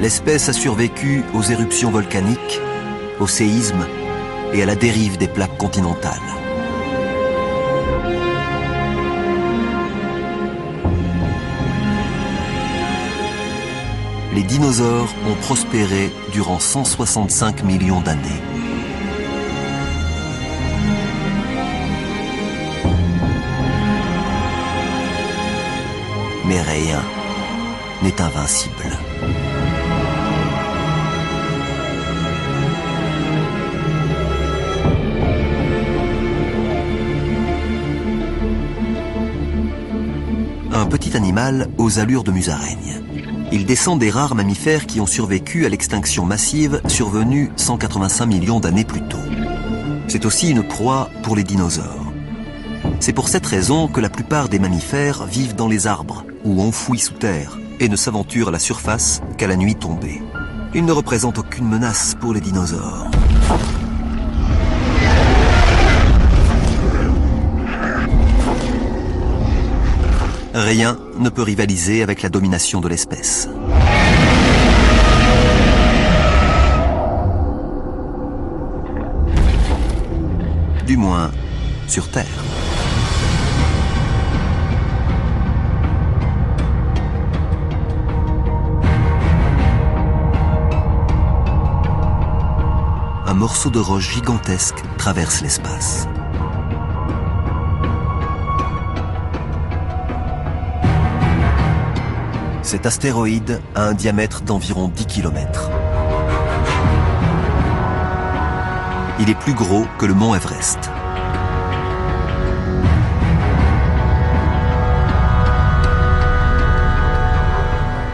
L'espèce a survécu aux éruptions volcaniques, aux séismes et à la dérive des plaques continentales. Les dinosaures ont prospéré durant 165 millions d'années. Mais rien n'est invincible. Un petit animal aux allures de musaraigne. Il descend des rares mammifères qui ont survécu à l'extinction massive survenue 185 millions d'années plus tôt. C'est aussi une proie pour les dinosaures. C'est pour cette raison que la plupart des mammifères vivent dans les arbres ou enfouis sous terre et ne s'aventurent à la surface qu'à la nuit tombée. Ils ne représentent aucune menace pour les dinosaures. Rien ne peut rivaliser avec la domination de l'espèce. Du moins, sur Terre. Un morceau de roche gigantesque traverse l'espace. Cet astéroïde a un diamètre d'environ 10 km. Il est plus gros que le mont Everest.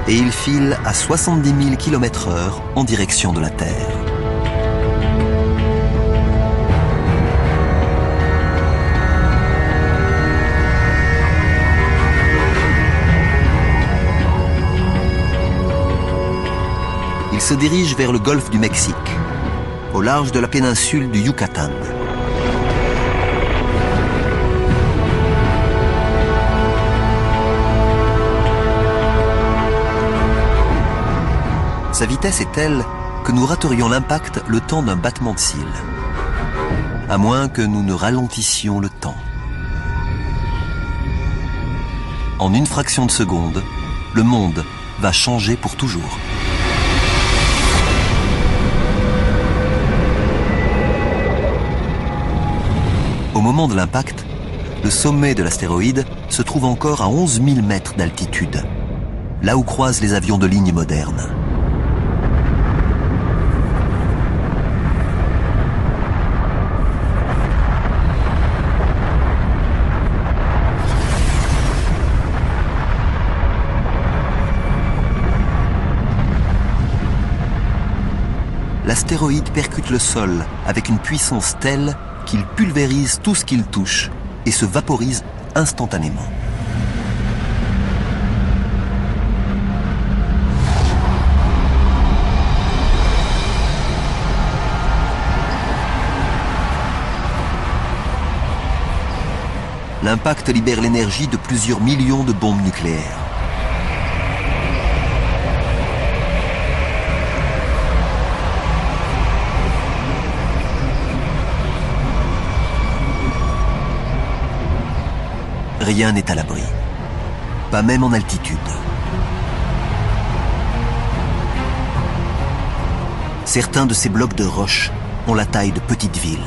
Et il file à 70 000 km/h en direction de la Terre. Il se dirige vers le golfe du Mexique, au large de la péninsule du Yucatan. Sa vitesse est telle que nous raterions l'impact le temps d'un battement de cils, à moins que nous ne ralentissions le temps. En une fraction de seconde, le monde va changer pour toujours. Au moment de l'impact, le sommet de l'astéroïde se trouve encore à 11 000 mètres d'altitude, là où croisent les avions de ligne modernes. L'astéroïde percute le sol avec une puissance telle qu'il pulvérise tout ce qu'il touche et se vaporise instantanément. L'impact libère l'énergie de plusieurs millions de bombes nucléaires. Rien n'est à l'abri, pas même en altitude. Certains de ces blocs de roche ont la taille de petites villes.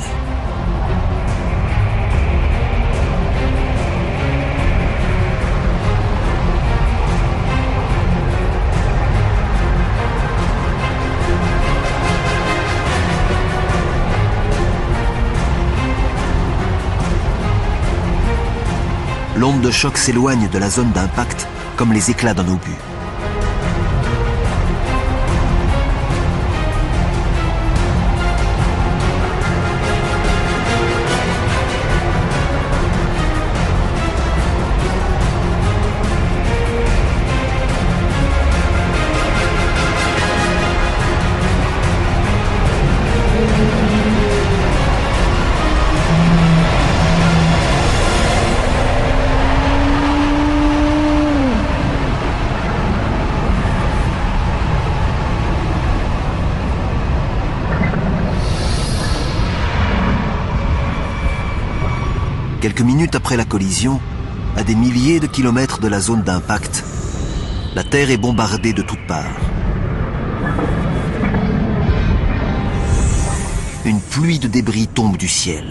L'onde de choc s'éloigne de la zone d'impact comme les éclats d'un obus. Quelques minutes après la collision, à des milliers de kilomètres de la zone d'impact, la Terre est bombardée de toutes parts. Une pluie de débris tombe du ciel.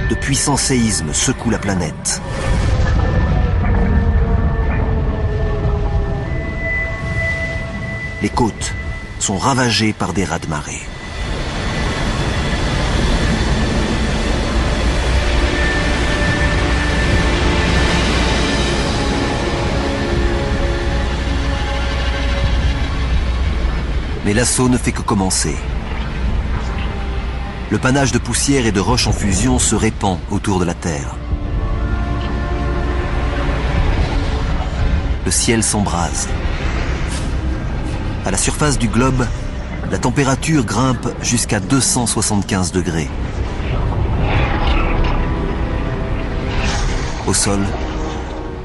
De puissants séismes secouent la planète. Les côtes sont ravagées par des raz-de-marée. Mais l'assaut ne fait que commencer. Le panache de poussière et de roches en fusion se répand autour de la Terre. Le ciel s'embrase. À la surface du globe, la température grimpe jusqu'à 275 degrés. Au sol,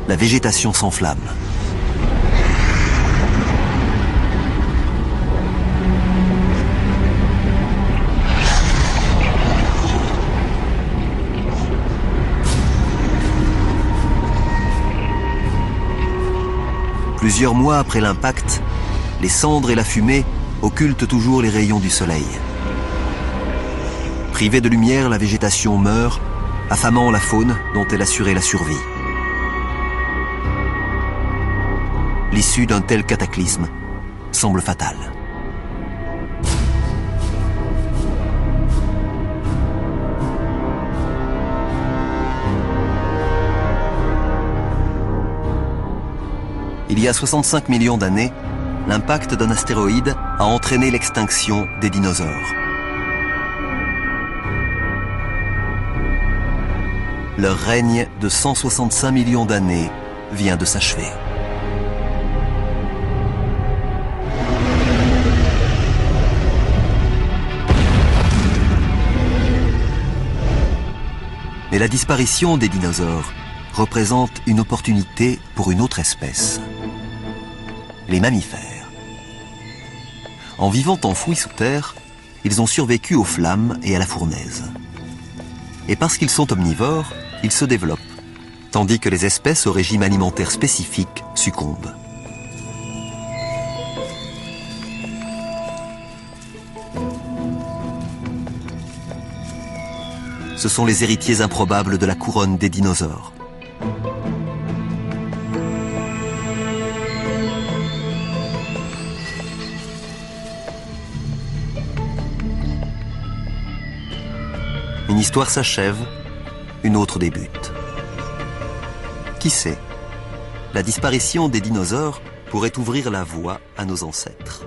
la végétation s'enflamme. Plusieurs mois après l'impact, les cendres et la fumée occultent toujours les rayons du soleil. Privée de lumière, la végétation meurt, affamant la faune dont elle assurait la survie. L'issue d'un tel cataclysme semble fatale. Il y a 65 millions d'années, l'impact d'un astéroïde a entraîné l'extinction des dinosaures. Leur règne de 165 millions d'années vient de s'achever. Mais la disparition des dinosaures représente une opportunité pour une autre espèce. Les mammifères. En vivant enfouis sous terre, ils ont survécu aux flammes et à la fournaise. Et parce qu'ils sont omnivores, ils se développent, tandis que les espèces au régime alimentaire spécifique succombent. Ce sont les héritiers improbables de la couronne des dinosaures. Une histoire s'achève, une autre débute. Qui sait, la disparition des dinosaures pourrait ouvrir la voie à nos ancêtres.